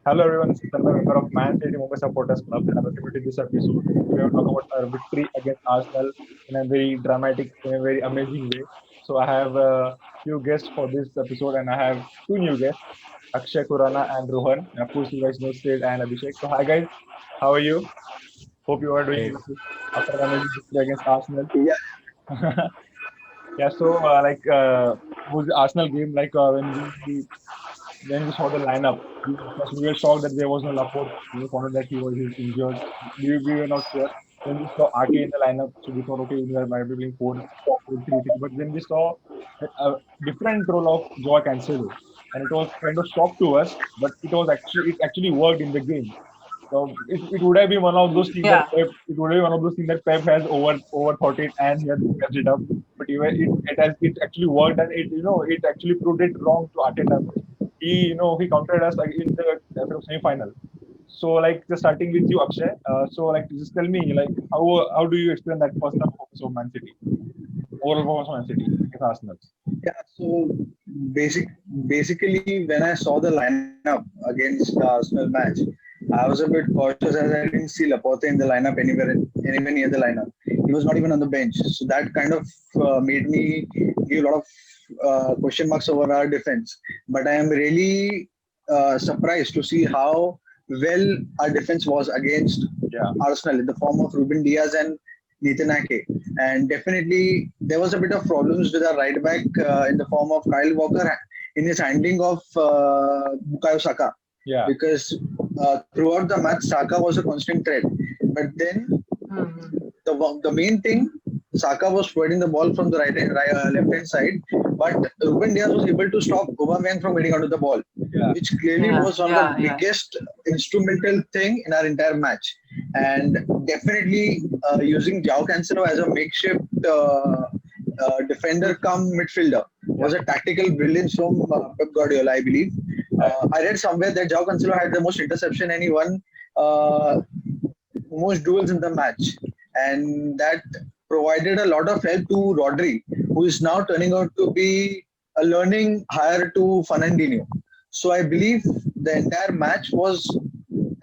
Hello everyone, this is Tanmay, member of Man City Mumbai Supporters Club, and welcome to this episode. We are talking about our victory against Arsenal in a very dramatic, in a very amazing way. So I have a few guests for this episode, and I have two new guests, Akshay Kurana and Rohan. And of course, you guys know Sid and Abhishek. So hi guys, how are you? Hope you are doing Great. well after an amazing victory against Arsenal. Yeah, Yeah, so was the Arsenal game like when we saw the lineup, first we were shocked that there was no Laporte. We found out that he's injured. We were not sure. Then we saw Ake in the lineup, so we thought, okay, we might be playing 4-3-3. But then we saw a different role of Joao Cancelo, and it was kind of shock to us. But it actually worked in the game. So it would have been one of those things that Yeah, It would have been one of those things that Pep has overthought it and he has messed it up. But it actually worked, and it actually proved it wrong to Arteta. He countered us like in the semi-final. So like just starting with you, Akshay. So like just tell me like how do you explain that first half performance of Man City, overall performance of Man City against Arsenal? yeah. So basic, basically, when I saw the lineup against the Arsenal match, I was a bit cautious as I didn't see Laporte in the lineup anywhere near the lineup. He was not even on the bench, so that kind of made me give a lot of question marks over our defense. But I am really surprised to see how well our defense was against Yeah, Arsenal in the form of Ruben Diaz and Nathan Ake. And definitely there was a bit of problems with our right back in the form of Kyle Walker in his handling of Bukayo Saka, yeah, because throughout the match Saka was a constant threat. But then mhm. the main thing, Saka was providing the ball from the left hand side, but Ruben Diaz was able to stop Aubameyang from getting onto the ball, yeah, which clearly Yeah, was one of the yeah, yeah. biggest instrumental thing in our entire match. And definitely using Joao Cancelo as a makeshift defender come midfielder yeah, was a tactical brilliance from Pep Guardiola, I believe. yeah, I read somewhere that Joao Cancelo had the most interception and he won uh, most duels in the match, and that provided a lot of help to Rodri, who is now turning out to be a learning hire to Fernandinho. So I believe the entire match was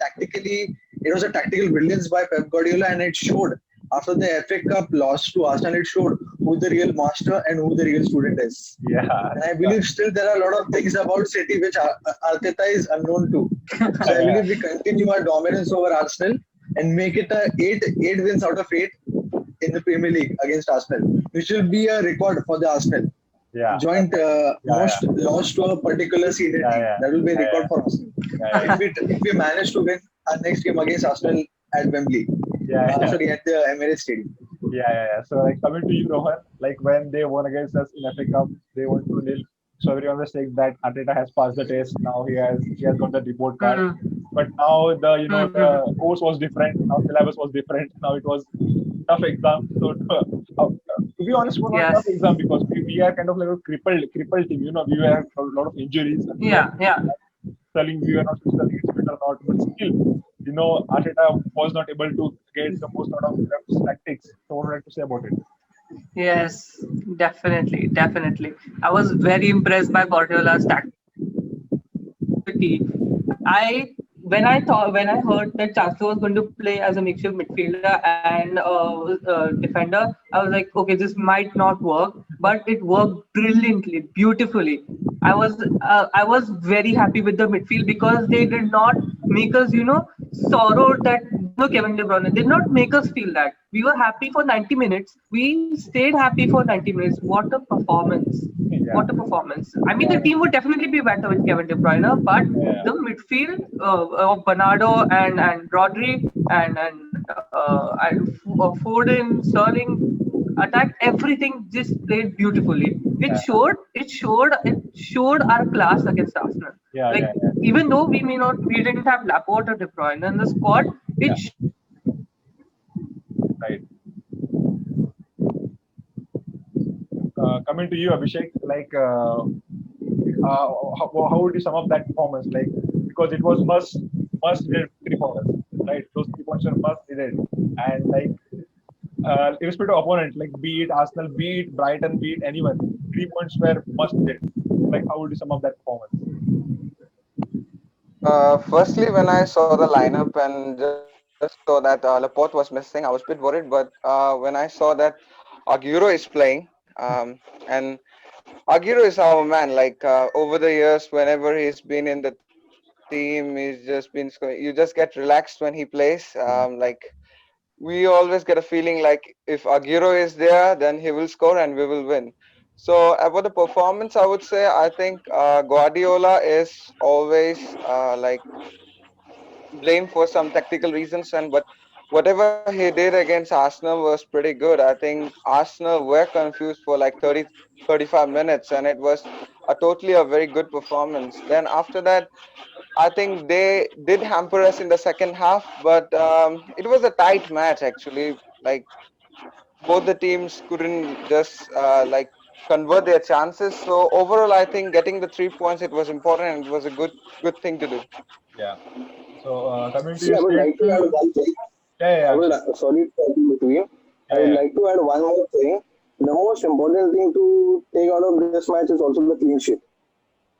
tactically, it was a tactical brilliance by Pep Guardiola, and it showed after the FA Cup loss to Arsenal. It showed who the real master and who the real student is. yeah, And I believe still there are a lot of things about City which Arteta is unknown to. So I yeah, believe we continue our dominance over Arsenal and make it a eight wins out of eight in the Premier League against Arsenal, which will be a record for the Arsenal. yeah, Joint yeah, most lost to a particular senior yeah, team. yeah, That will be a yeah, record for Arsenal. yeah, yeah, If we manage to win our next game against Arsenal at Wembley, yeah, yeah. sorry, at the Emirates Stadium. Yeah, yeah, yeah. So like coming to you, Rohan, like when they won against us in FA Cup, they won 2-0. So everyone was saying that Arteta has passed the test. Now he has got the report card. Mhm, But now mhm. the course was different. Now syllabus was different. Now it was tough exam. So to be honest, it was not a tough Yes. exam because we are kind of like a crippled team. We have a lot of injuries and we were Yeah, yeah. telling we were not sure telling it's fit or not. But still, Arteta was not able to get the most out of Pep's tactics. So what would you like to say about it? Yes, definitely, definitely. I was very impressed by Guardiola's tacticity. When I heard that Chancellor was going to play as a makeshift midfielder and defender, I was like, okay, this might not work, but it worked brilliantly, beautifully. I was very happy with the midfield because they did not make us, sorrow that Kevin De Bruyne did not make us feel that we were happy for 90 minutes. We stayed happy for 90 minutes. What a performance! Yeah, What a performance! I mean, the yeah, team would definitely be better with Kevin De Bruyne, but yeah, the midfield of Bernardo and Rodri and Foden, Sterling attacked everything just played beautifully. yeah, It showed our class against Arsenal. yeah, Like yeah, yeah, even though we didn't have Laporte or De Bruyne in the squad, yeah. it showed our class against Arsenal. Right. Coming to you, Abhishek, like how would you sum up that performance? Like because it was must did victory for us, right? Those 3 points were must needed, and like irrespective of opponent, like be it Arsenal, be it Brighton, be it anyone, 3 points were must needed. Like how would you sum up that performance? Firstly, when I saw the lineup and just saw that Laporte was missing, I was a bit worried. But when I saw that Aguero is playing, and Aguero is our man. Like over the years, whenever he's been in the team, he's just been scoring. You just get relaxed when he plays. Like we always get a feeling like if Aguero is there, then he will score and we will win. So about the performance, I would say I think Guardiola is always blamed for some tactical reasons, and but whatever he did against Arsenal was pretty good. I think Arsenal were confused for like 30 35 minutes, and it was a very good performance. Then after that, I think they did hamper us in the second half, but it was a tight match actually. Like both the teams couldn't just convert their chances. So overall, I think getting the 3 points, it was important and it was a good thing to do. Yeah. So coming to See, your I would state, like to add one thing. yeah, I yeah, would, Akshay. sorry to cut in between. I Yeah, would yeah, like to add one more thing. The most important thing to take out of this match is also the clean sheet.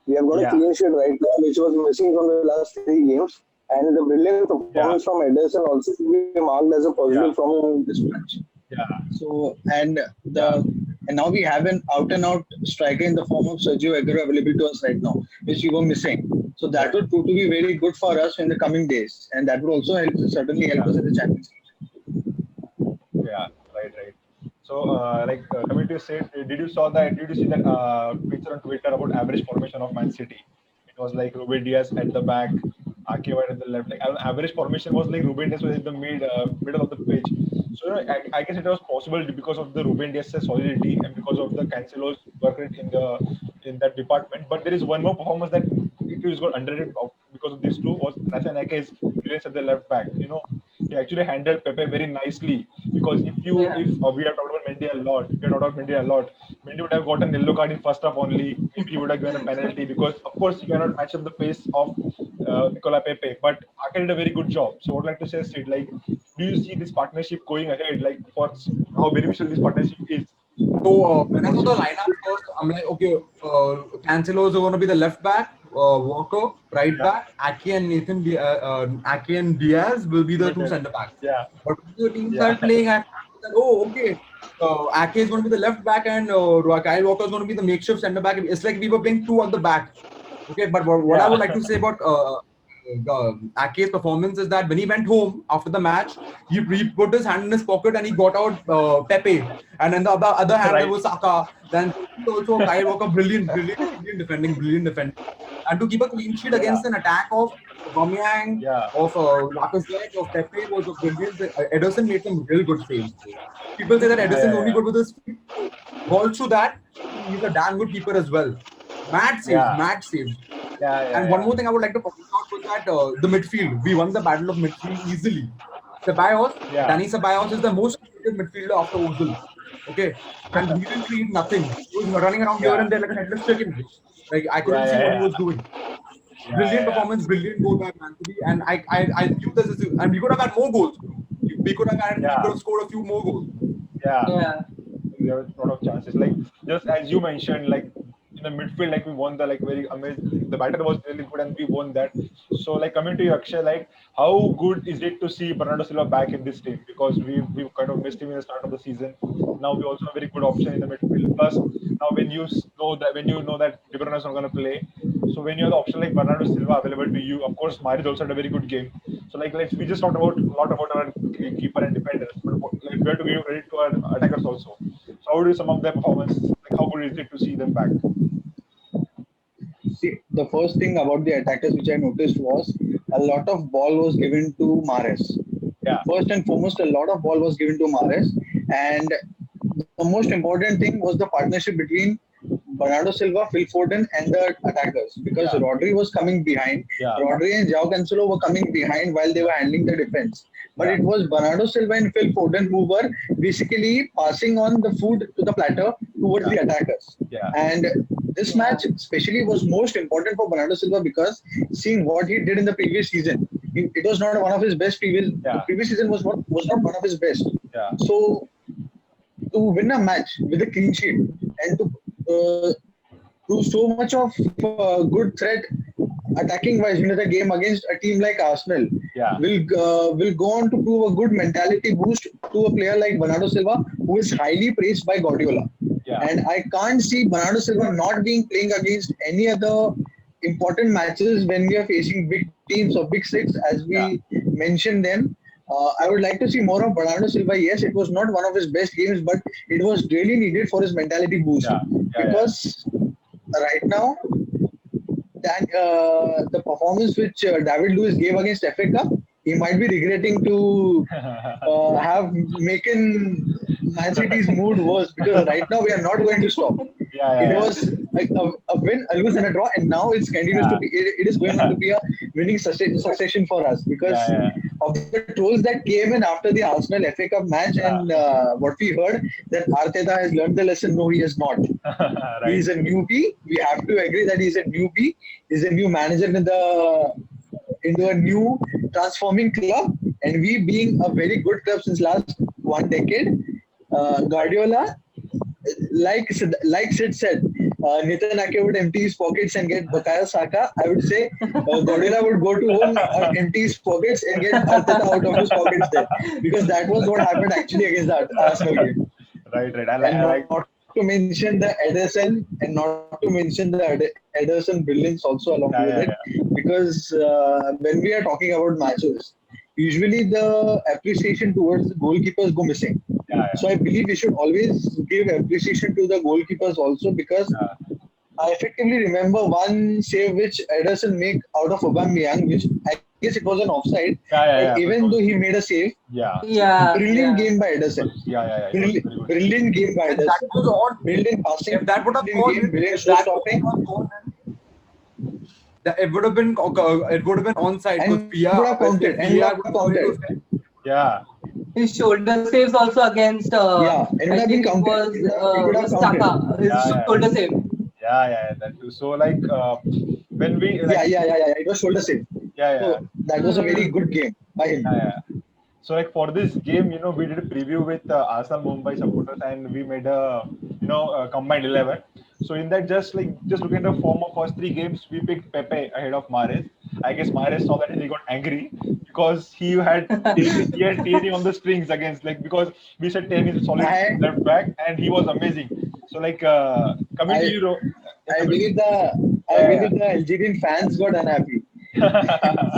We have got a yeah, clean sheet right now, which was missing from the last three games. And the brilliant performance yeah, from Ederson also should be marked as a positive yeah, from this match. yeah, So yeah, and now we have an out and out striker in the form of Sergio Aguero available to us right now, which we were missing. So yeah, that would prove to be very good for us in the coming days, and that would also certainly help yeah, us in the Champions yeah. Right, right. So, coming to your state, Did you see that picture on Twitter about average formation of Man City? It was like Ruben Diaz at the back, Ake White at the left. Like average formation was like Ruben Diaz was in the middle of the pitch. So I guess it was possible because of the Ruben Diaz's solidity and because of the Cancelo's work rate in that department. But there is one more performance that it was got underrated because of these two was Nathan Ake's brilliance at the left back. He actually handled Pepe very nicely because Yeah. if we have talked about Mendy a lot, we have talked about Mendy a lot. Mendy would have got an yellow card in first half only. Maybe he would have given a penalty because of course you cannot match up the pace of Nicola Pepe. But Ake did a very good job. So I would like to say, Sid, like, do you see this partnership going ahead? Like, for how beneficial this partnership is So when I for saw the City? lineup first, I'm like, okay, Cancelo is going to be the left back, Walker right Yeah, back, Ake and Diaz will be the two Ruben, center backs. yeah, But when the team yeah, started playing, I said, oh, okay, Ake is going to be the left back and Kyle Walker is going to be the makeshift center back. It's like we were playing two at the back. Okay, but what I yeah, would like to say about Ake's performance is that when he went home after the match, he put his hand in his pocket and he got out Pepe, and then the other hand there right, was Saka. Then also Kyle Walker, brilliant defending, and to keep a clean sheet yeah, against an attack of Aubameyang, yeah, of Lacazette, of Pepe was a brilliant. Ederson made some real good saves. People say that yeah, Ederson is only yeah, good with his feet. Balls to that, he's a damn good keeper as well. yeah, Mad saves. yeah, yeah, And one yeah, more thing I would like to point out was that the midfield, we won the battle of midfield easily. Ceballos, yeah, Danny Ceballos is the most creative midfielder after Ozil. Okay. And he didn't create nothing. He was running around here yeah, and there like a headless chicken. Like I yeah, couldn't see what he yeah, was doing. yeah, Brilliant yeah, performance, brilliant goal by Man City. And I knew this is, and we could have had more goals. We could yeah, have scored a few more goals. yeah. Yeah. There was a lot of chances. Like just as you mentioned, like in the midfield, like we won the like very amazing. The battle was really good, and we won that. So like coming to you, Akshay, like how good is it to see Bernardo Silva back in this team? Because we kind of missed him in the start of the season. Now we also have a very good option in the midfield. Plus now when you know that De Bruyne is not going to play, so when you have the option like Bernardo Silva available to you, of course Mahrez also had a very good game. So like we just talked about a lot about our keeper and defenders, but like we have to give credit to our attackers also. So how do you sum up their performance? Like how good is it to see them back? League. See, the first thing about the attackers which I noticed was a lot of ball was given to Mahrez. Yeah, First and foremost, a lot of ball was given to Mahrez, and the most important thing was the partnership between Bernardo Silva, Phil Foden, and the attackers because yeah, Rodri was coming behind. yeah, Rodri and João Cancelo were coming behind while they yeah, were handling the defense. But yeah, it was Bernardo Silva and Phil Foden who were basically passing on the food to the platter towards yeah, the attackers. yeah, And this match especially was most important for Bernardo Silva because seeing what he did in the previous season, it was not one of his best previous. The yeah, previous season was not one of his best. yeah, So to win a match with a clean sheet and to do so much of good threat attacking wise, the game against a team like Arsenal Yeah, will go on to prove a good mentality boost to a player like Bernardo Silva, who is highly praised by Guardiola. yeah, And I can't see Bernardo Silva not being playing against any other important matches when we are facing big teams or big six, as yeah, we mentioned them. I would like to see more of Bernardo Silva. Yes, it was not one of his best games, but it was really needed for his mentality boost. yeah, yeah, Because right now, that the performance which David Luiz gave against FA Cup, he might be regretting to yeah. have making Man City's mood worse, because right now we are not going to stop. Yeah, It yeah, was like a win, a lose, and a draw, and now it's continues to yeah, be. It is going on to be a winning succession for us yeah, because yeah, of the trolls that came in after the Arsenal FA Cup match, and yeah. what we heard that Arteta has learned the lesson. No, he has not. He Right. is a newbie. We have to agree that he's a newbie. He's a new manager into a new transforming club, and we being a very good club since last 1 decade, Right. Guardiola, like Sid said, Nathan Ake would empty his pockets and get Bukayo Saka. I would say Guardiola would go to home, empty his pockets and get Arteta out of his pockets there, because that was what happened actually against the Arsenal game. Right, right. And I not like. to mention the Ederson, and not to mention the Ederson brilliance also along with it, Yeah, yeah, yeah, because when we are talking about matches, usually the appreciation towards the goalkeepers go missing. yeah, So I believe we should always give appreciation to the goalkeepers also, because yeah, I effectively remember one save which Ederson make out of Aubameyang, which I guess it was an offside, yeah, but yeah, yeah. even It though was. he made a save, Yeah, Yeah, brilliant yeah. game by it Ederson. was. Yeah, yeah, yeah. It was very good. Brilliant game by And that Ederson. was odd. Brilliant passing, If that would have brilliant gone game, in, brilliant if show that goal stopping, was gone in, it would have been onside because and would have counted, if and would VAR have would have gone counted. into effect. Yeah, His shoulder saves also against, Yeah, it would I have been think it counted. It would have was counted. Saka, his yeah, shoulder yeah, save. yeah, yeah. That too. So like, when we Yeah, like, yeah, yeah, yeah. It was shoulder save. yeah, yeah, So that was a very Hmm. good game by him. yeah, yeah. So like for this game, we did a preview with Arsenal Mumbai supporters, and we made a combined 11. So in that, just looking at the form of first three games, we picked Pepe ahead of Mahrez. I guess Mahrez saw that and he got angry because he had Tierney on the strings against, like, because we said Tierney is a solid I left back and he was amazing. So like, coming to I you, I coming to, believe I yeah, believe the Algerian fans got unhappy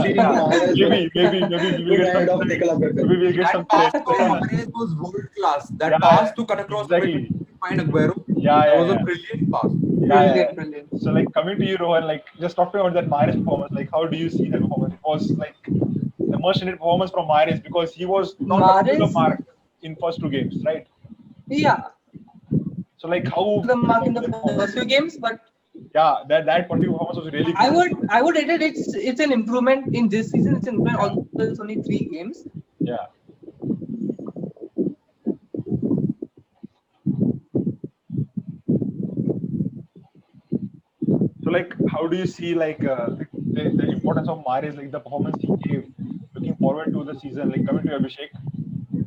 seeing yeah, Mahrez maybe we will put get ahead some of praise. Nicola Pepe. Maybe we'll get That some pass praise. from Mahrez was world class. Yeah, That yeah, pass to cut across the midfield exactly. to find Aguero, Yeah, that yeah, was a yeah, brilliant pass. yeah, yeah. Brilliant, brilliant. So like coming to you, Rohan, like just talk to me about that Mahrez performance. Like, how do you see that performance? It was like immersion in performance from Mahrez because he was not up to the Mahrez, mark in first two games, right? yeah, So like not up how to the mark in performed the that first few performance? games, but Yeah, that particular performance was really I good. would I would rate it. It's an improvement in this season. It's an improvement, although it's only 3 games. Yeah. So like, how do you see like the importance of Mahrez, like the performance he gave, looking forward to the season, like coming to Abhishek,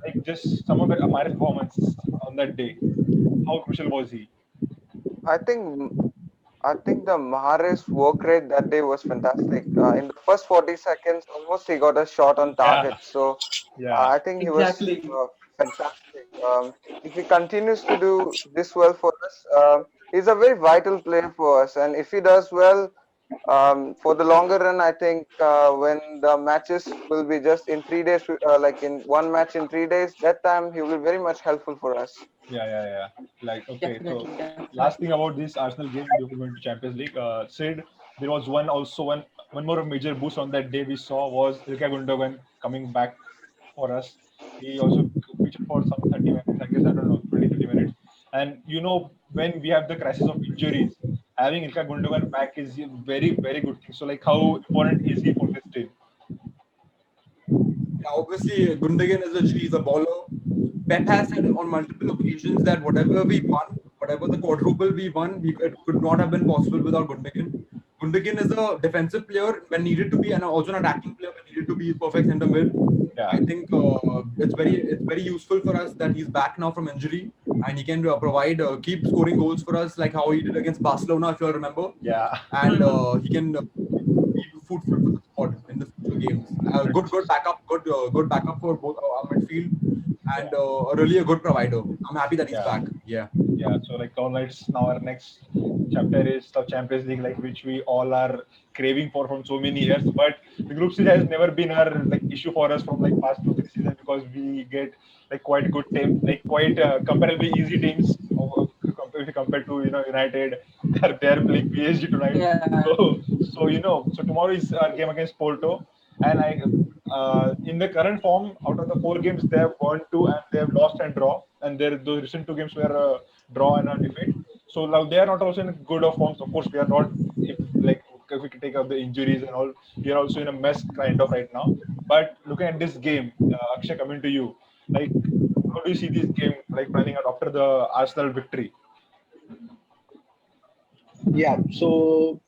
like just some of the Mahrez performance on that day. How crucial was he? I think I think the Mahrez work rate that day was fantastic. In the first 40 seconds, almost he got a shot on Yeah, target. So yeah, I think he was Exactly. fantastic. If he continues to do this well for us, he's a very vital player for us. And if he does well, for the longer run, I think when the matches will be just in 3 days, like in one match in 3 days, that time he will be very much helpful for us. yeah. Like, okay, so Definitely, definitely. last thing about this Arsenal game before going to Champions League, Sid, there was one more major boost on that day we saw was Ilkay Gundogan coming back for us. He also featured for some 30 minutes, I guess, I don't know, 20, 30 minutes. And when we have the crisis of injuries, having Ilkay Gundogan back is a very, very good thing. So like, how important is he for this team? Yeah, obviously, Gundogan is he's a baller. Pep has said on multiple occasions that whatever we won, whatever the quadruple we won, it could not have been possible without Gundogan. Gundogan is a defensive player when needed to be, and also an attacking player when needed to be. Perfect center mid. Yeah, I think it's very useful for us that he's back now from injury and he can keep scoring goals for us like how he did against Barcelona, if you remember. yeah, And Hmm. he can be fruitful for the squad in the future games. Good backup for both our midfield, and really a good provider. I'm happy that he's Yeah. back. Yeah. Yeah, so like all nights now our next chapter is the Champions League, like which we all are craving for from so many years. But the group stage has never been our like issue for us from like past 2 3 seasons, because we get like quite good team, like quite comparably easy teams if you compare to United. They're playing PSG tonight. Yeah. So tomorrow is our game against Porto, and in the current form, out of the 4 games they have won 2 and they have lost and draw, and those recent 2 games were draw and a defeat. So now they are not also in good of forms. Of course, we are not. If we can take out the injuries and all, we are also in a mess kind of right now. But looking at this game, Akshay, coming to you, like how do you see this game like planning out after the Arsenal victory? Yeah. So,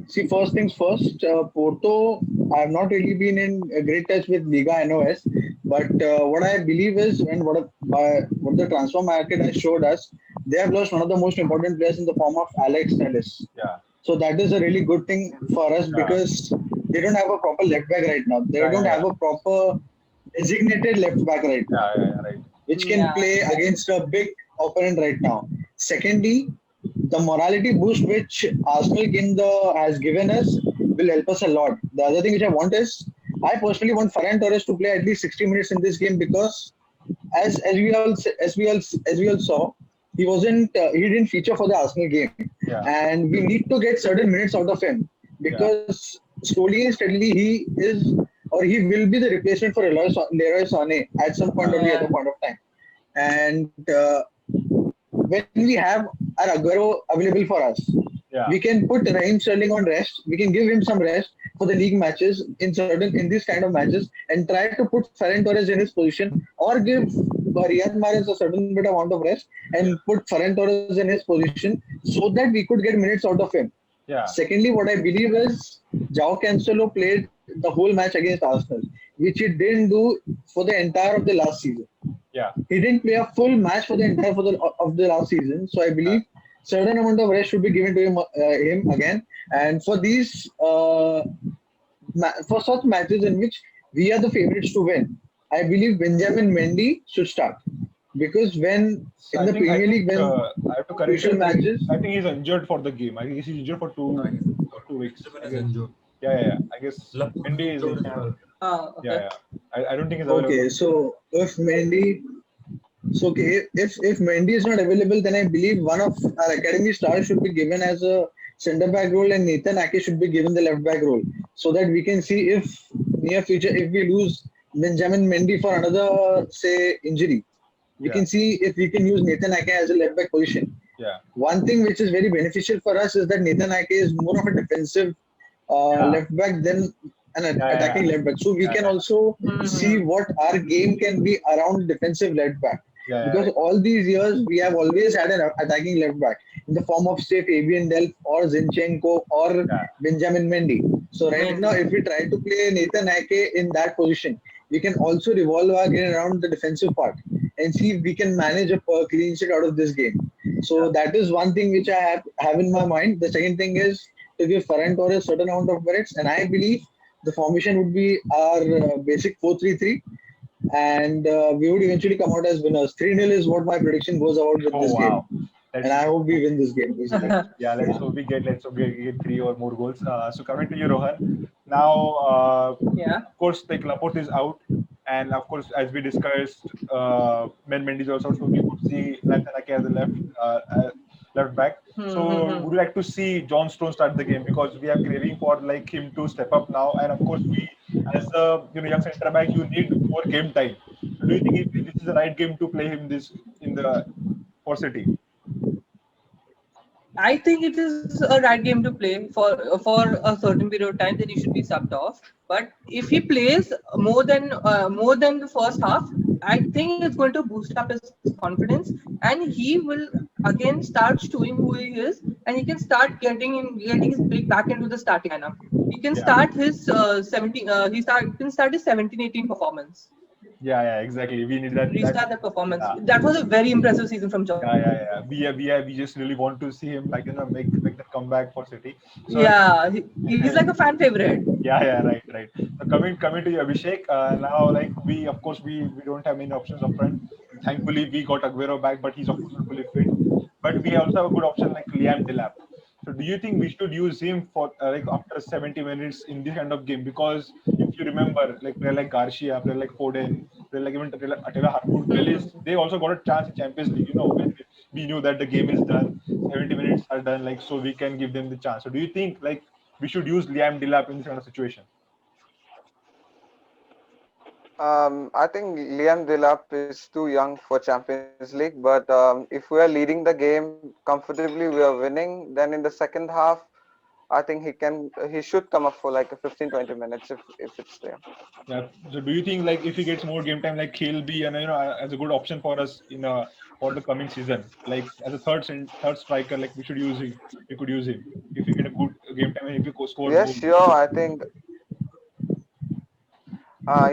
see, first things first, Porto, I have not really been in a great touch with Liga NOS, but what I believe is, and what the transfer market has showed us, they have lost one of the most important players in the form of Alex Telles. Yeah, So that is a really good thing for us yeah, because they don't have a proper left back right now. They yeah, don't yeah, have yeah, a proper designated left back right now, right. which can Yeah. play against a big opponent right now. Secondly, the morality boost which Arsenal has given us will help us a lot. The other thing which I want is, I personally want Ferran Torres to play at least 60 minutes in this game because as we all saw, he didn't feature for the Arsenal game, Yeah, and we need to get certain minutes out of him yeah, because slowly and steadily he will be the replacement for Leroy Sané at some point or the other Yeah. point of time. And when we have our Aguero available for us, yeah, we can put Raheem Sterling on rest. We can give him some rest for the league matches in these kind of matches, and try to put Ferran Torres in his position, or give Riyad Mahrez a certain bit amount of rest yeah, and put Ferran Torres in his position so that we could get minutes out of him. yeah, Secondly, what I believe is João Cancelo played the whole match against Arsenal, which he didn't do for the entire of the last season. yeah, He didn't play a full match for the entire of the last season. So I yeah, believe certain amount of rest should be given to him again. And for for such matches in which we are the favorites to win, I believe Benjamin Mendy should start because when So in the I Premier think League when I have to correct crucial you. matches, I think he's injured for the game. I think he's injured for No, two he's for injured. 2 weeks. Steven I is guess. injured. Yeah. I guess Laporte is Mendy is injured as injured. well. Oh, Yeah, okay. yeah. I don't think he's available. okay. So if Mendy is not available, then I believe one of our academy stars should be given as a centre back role, and Nathan Ake should be given the left back role, so that we can see if near future if we lose Benjamin Mendy for another say injury, we Yeah, can see if we can use Nathan Ake as a left back position. yeah, One thing which is very beneficial for us is that Nathan Ake is more of a defensive yeah, left back than an yeah, attacking left back. So we yeah, can yeah, also see Hmm. what our game can be around defensive left back. Because right. all these years we have always had an attacking left back in the form of say Fabian Delph or Zinchenko or Yeah, Benjamin Mendy. So right now, Mendy. if we try to play Nathan Ake in that position, we can also revolve our game around the defensive part and see if we can manage a clean sheet out of this game. yeah, So that is one thing which I have in my mind. The second thing is to give Ferran Torres certain amount of minutes, and I believe the formation would be our basic 4-3-3, and we would eventually come out as winners. 3-0 is what my prediction goes about with Oh this game, wow. and Let's I hope we win this game basically. Yeah, let's hope we get 3 or more goals. So coming to you, Rohan. Now, Yeah. of course, like Laporte is out, and of course, as we discussed, Mendy is also. So we could see Nathan Ake as a left back. So Hmm. would you like to see John Stone start the game, because we are craving for like him to step up now, and of course we, as a young centre back, you need more game time. So do you think this is the right game to play him this in the for City? I think it is a right game to play for a certain period of time. Then he should be subbed off. But if he plays more than the first half, I think it's going to boost up his confidence, and he will again start showing who he is, and he can start getting his break back into the starting lineup. He can Yeah. start his 17. Can start his 17-18 performance. Yeah, exactly. We need that. Restart that performance. Yeah, That was a very impressive season from John. yeah. We just really want to see him like make the comeback for City. So Yeah, he's like a fan favorite. Yeah, right, right. So coming to you, Abhishek. Now, like we, of course, we don't have many options up front. Thankfully, we got Aguero back, but he's of course not fully fit. But we also have a good option like Liam Delap. So, do you think we should use him for like after 70 minutes in this kind of game? Because if you remember, like player like Garcia, player like Foden, player like even Attila Harwood, Bellis, they also got a chance in Champions League. You know, when we knew that the game is done, 70 minutes are done, like so we can give them the chance. So, do you think like we should use Liam Delap in this kind of situation? I think Liam Delap is too young for Champions League, but if we are leading the game comfortably, we are winning. Then in the second half, I think he should come up for like a 15-20 minutes if it's there. Yeah. So do you think like if he gets more game time, like he'll be and as a good option for us in for the coming season, like as a third striker, like we should use him. We could use him if he get a good game time and if he scores Yes, goals. sure. I think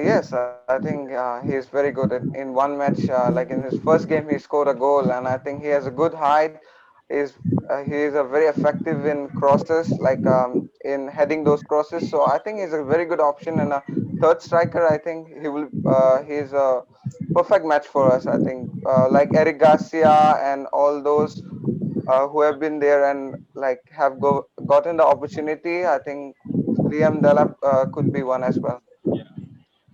yes, I think he's very good in one match. Like in his first game, he scored a goal, and I think he has a good height. He is a very effective in crosses, like in heading those crosses. So I think he's a very good option. And a third striker, I think he's a perfect match for us. I think like Eric Garcia and all those who have been there and like have gotten the opportunity. I think Liam Delap could be one as well. Yeah.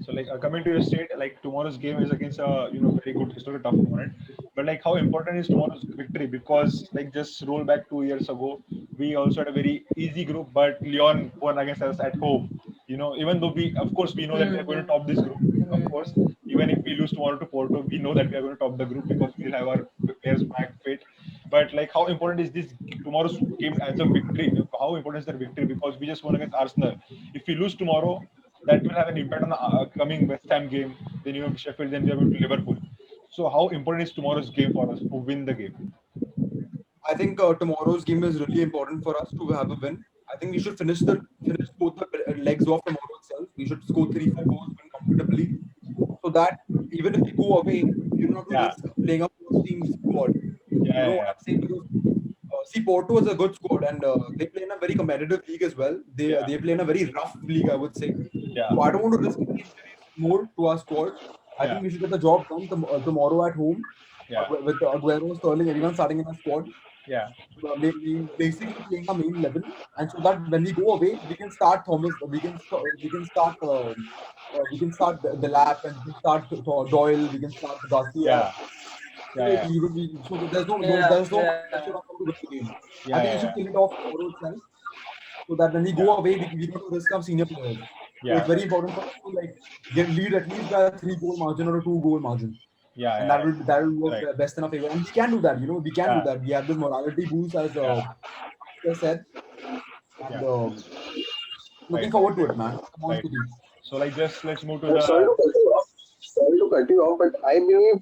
So like coming to your state, like tomorrow's game is against a very good historical tough opponent. But like how important is tomorrow's victory? Because like just roll back 2 years ago, we also had a very easy group, but Leon won against us at home. Even though we of course we know that we are going to top this group. Of course, even if we lose tomorrow to Porto, we know that we are going to top the group because we'll have our players back fit. But like how important is this tomorrow's game as a victory? How important is that victory? Because we just won against Arsenal. If we lose tomorrow, that will have an impact on the coming West Ham game. Then Sheffield. Then we are going to Liverpool. So how important is tomorrow's game for us to win the game? I think tomorrow's game is really important for us to have a win. I think we should finish both the legs off tomorrow itself. We should score 3-4 goals, win comfortably, so that even if we go away, we're not going to Yeah, risk playing a first team squad. You yeah, know yeah, what I'm saying? Because see, Porto is a good squad, and they play in a very competitive league as well. yeah, They play in a very rough league, I would say. yeah, So I don't want to risk any injuries more to our squad. I yeah, think we should get the job done tomorrow at home yeah, with Aguero, Sterling, everyone starting in our squad. yeah, Basically playing our main 11, and so that when we go away, we can start Thomas. We can start the lap, and we can start Doyle. We can start Garcia. yeah, yeah, yeah, So there's Yeah, there's no yeah. pressure on them to win the game. I yeah, think we yeah, should yeah, kill it off tomorrow itself, so that when we yeah, go away, we don't risk our senior players. So yeah, it's very right. important for us to like get lead at least by a 3 goal margin or a 2 goal margin, Yeah, and yeah, right, that will work right. best in our favor. And we can do that. We can do Yeah, that. We have this morality boost as yeah, I said, and yeah, looking right, forward to right, it, man. Come on, right. City. So like just let's move to Sorry the to cut you off. Sorry to cut you off, but I believe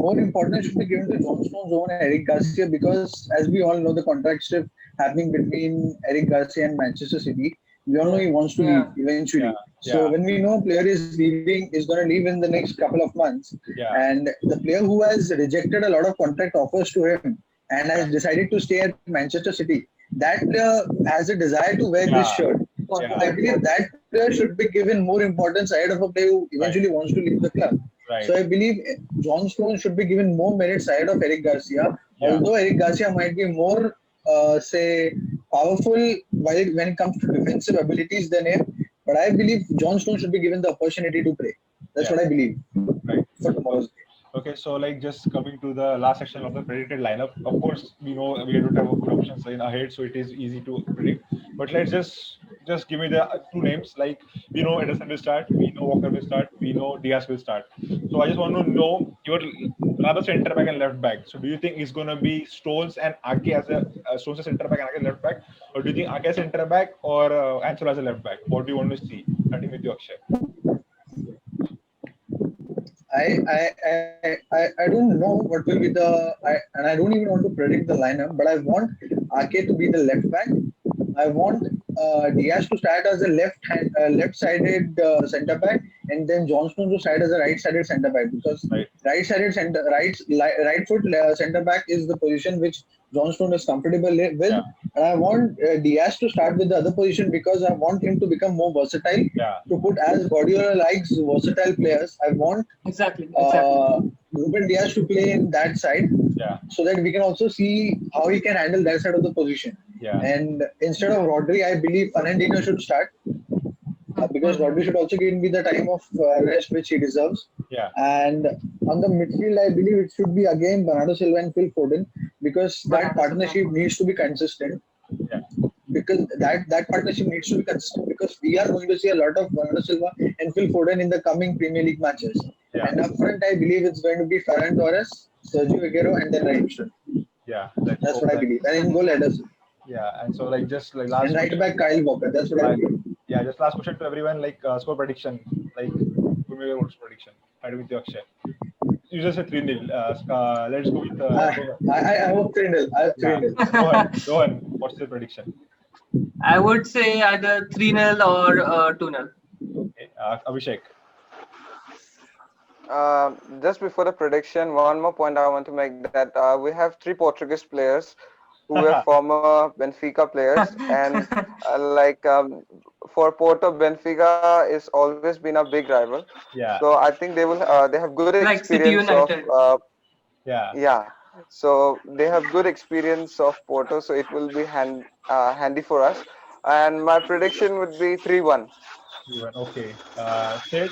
more importance should be given to John Stones over Eric Garcia because, as we all know, the contract shift happening between Eric Garcia and Manchester City, we all know he wants to leave Yeah. yeah, eventually. So yeah, when we know a player is going to leave in the next couple of months, yeah, and the player who has rejected a lot of contract offers to him and has yeah, decided to stay at Manchester City, that player has a desire to wear this yeah, shirt. So yeah, I believe that player should be given more importance ahead of a player who right, eventually wants to leave the club. right, So I believe John Stones should be given more minutes ahead of Eric Garcia. yeah, Although Eric Garcia might be more, say, powerful when it comes to defensive abilities than him, but I believe John Stones should be given the opportunity to play. That's yeah, what I believe right. for tomorrow's game. Okay, so like just coming to the last section of the predicted lineup. Of course, we know we don't have a good options in ahead, so it is easy to predict. But let's just give me the two names. Like we know Ederson will start, we know Walker will start, we know Diaz will start. So I just want to know your another center back and left back. So do you think it's gonna be Stones and Ake as a Stones as center back and Ake left back, or do you think Ake as center back or Ansel as a left back? What do you want to see? Starting with you, Akshay. I don't know what will be and I don't even want to predict the lineup, but I want Ake to be the left back. I want Diaz to start as a left-sided centre back, and then Johnstone to start as a right-sided centre back, because Right. right foot centre back is the position which Johnstone is comfortable with. Yeah. And I want Diaz to start with the other position because I want him to become more versatile. Yeah. To put, as Guardiola likes versatile players, I want Exactly. Ruben Diaz to play in that side, Yeah. so that we can also see how he can handle that side of the position. Yeah. And instead of Rodri, I believe Fernandinho should start, because Rodri should also give me the time of rest which he deserves. Yeah. And on the midfield, I believe it should be again Bernardo Silva and Phil Foden, because that Bernardo Silva. partnership needs to be consistent. Yeah. Because that partnership needs to be consistent, because we are going to see a lot of Bernardo Silva and Phil Foden in the coming Premier League matches. Yeah. And up front, I believe it's going to be Ferran Torres, Sergio Aguero, and then Raheem Sterling. Yeah. That's what I believe. And in goal, Ederson. Yeah. And so like just like last And right back, Kyle Walker. That's what I believe. Yeah, just last question to everyone, like score prediction, like Premier League prediction. Start with you, Akshay. You just said 3-0. Let's go with. I hope 3-0. I have 3-0. Rohan, what's your prediction? I would say either 3-0 or 2-0. Okay. Abhishek. Just before the prediction, one more point I want to make, that we have 3 Portuguese players who were former Benfica players, and for Porto, Benfica is always been a big rival. Yeah. So I think they have good Like City experience of United. yeah. So they have good experience of Porto, so it will be handy for us. And my prediction would be 3-1. Okay. Sid?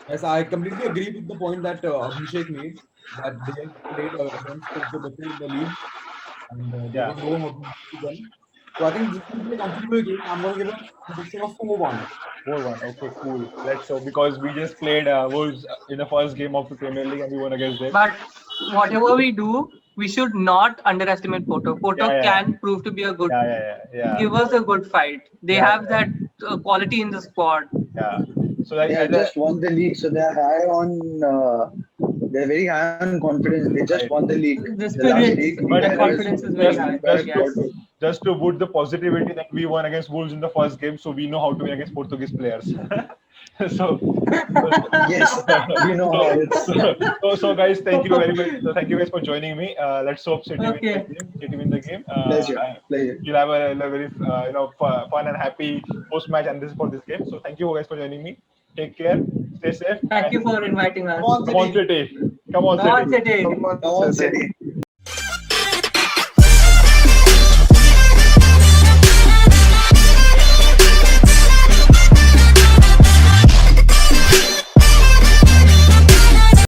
Yes, I completely agree with the point that Abhishek made, that they have played against Porto before in the league, and they Yeah. would know how to beat them. So I think this will be a comfortable game. I'm going to give a prediction of 4-1. 4-1. Okay, cool. Let's go, because we just played Wolves in the first game of the Premier League and we won against them. But whatever we do, we should not underestimate Porto. Porto Yeah. can prove to be a good. Yeah. Give us a good fight. They Yeah. have that quality in the squad. Yeah. So like They have just won the league, so they are high on. They're very high on confidence. They just won the league. The last spirit, league. But the confidence is very high. Yes. just to put the positivity that we won against Wolves in the first game, so we know how to win against Portuguese players. so Yes, we know how it's. so guys, thank you very much. So thank you guys for joining me. Let's hope City Okay. win the game. Pleasure. You'll have a very fun and happy post match and this for this game. So thank you guys for joining me. Take care. Stay safe. Thank you for inviting us. Come on, City. Come on, Come on, City. City. Come on, Come on, City. City.